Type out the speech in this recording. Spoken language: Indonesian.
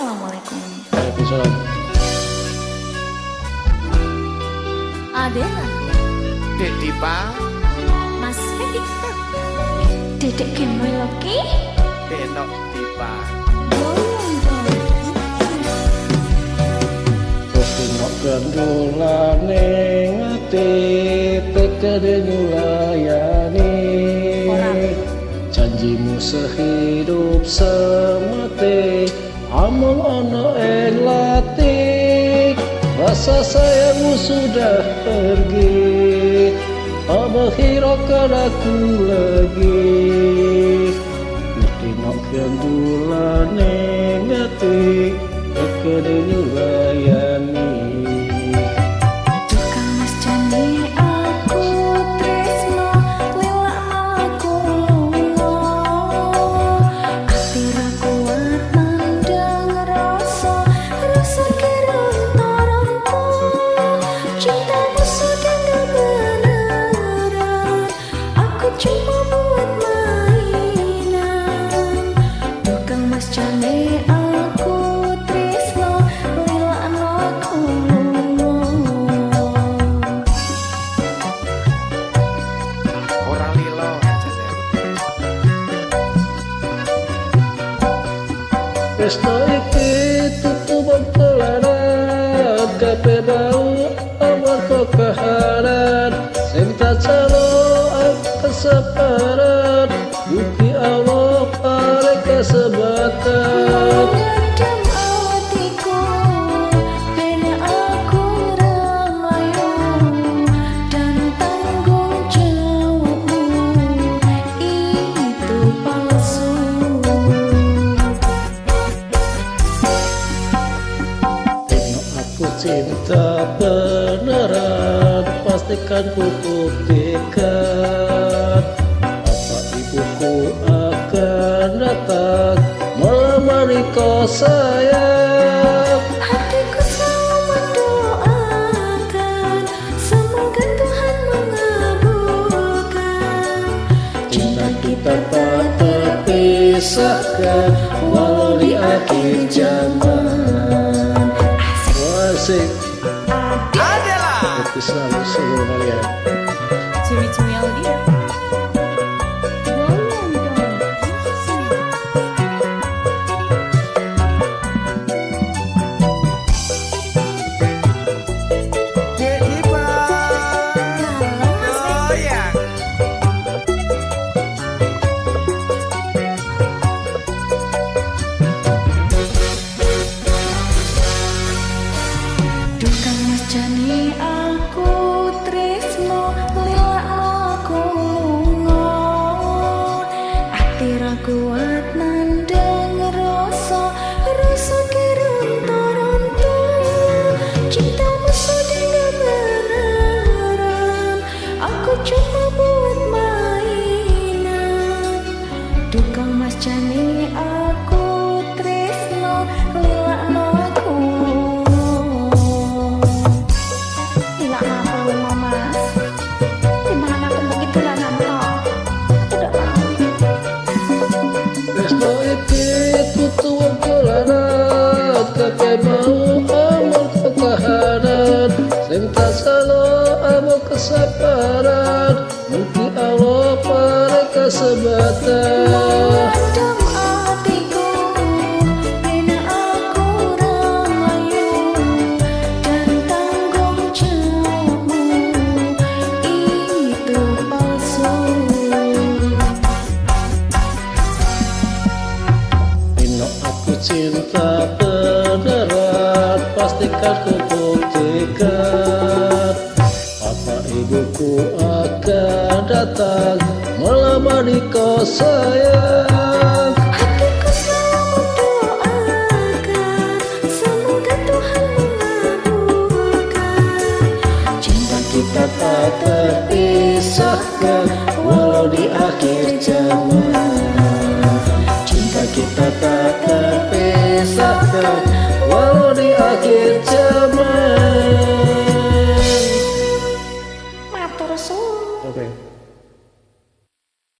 Assalamualaikum. Waalaikumsalam. Adela, Dek Dipa, Mas Victor, Dedek Gemoy Loki, Denok Dipa. Terus gandulane ngati tekade nyulayani. Janjimu sehidup semati, among ono ing lati. Rasa sayangmu sudah pergi, tak menghiraukan aku lagi. Mesti nak gandulane ngati tekade nyulayani. tukang mas jane aku tresno, lelakno aku lunga. Ati ra kuat mandang rasa keronta-ronta. Cintamu sudah gak beneran, aku cuma buat mainan. Tukang mas jane aku tresno, lelakno aku lunga. Orang lilo Tresno iki tutup bengkolanan, kabeh bau amor kekahanan. Sing tak calo keseparan, Gusti Allah paring kesempatan. Ngedem hatiku, ben aku ramayu, dan tanggung jawabmu itu palsu. Tengok aku cinta beneran, pastikan ku buktikan. Apa ibuku akan datang melamari kau sayang. Hatiku selalu mendoakan, semoga Tuhan mengabulkan. Cinta kita tak terpisahkan, walau di akhir zaman. Asik, Adela. tapi selalu seluruh kalian. Cumi-cumi audio. Dek Dipa. Goyang. Tukang mas jane aku tresno, lelakno aku lunga. Ati ra kuat nandang rasa keronta-ronta. Cintamu sudah gak beneran, aku cuma buat mainan. Tukang mas jane aku tresno, lelakno aku hilang aku lunga mas. Dimana aku begitu lah nonton. Udah tahu. Tresno iki tutup bengkolanan, kabeh mau amor kekahanan. Sing tak salah amor kesabaran, Gusti Allah paring kesempatan. Ngedem hatiku, ben aku ramayu, dan tanggung jawabmu itu palsu. Nino aku cinta beneran, pastikan ku buktikan. Apa ibuku akan datang melamari kau sayang. Hatiku selalu mendoakan, semoga Tuhan mengabulkan. Cinta kita tak terpisahkan, walau di akhir zaman. Cinta kita tak terpisahkan,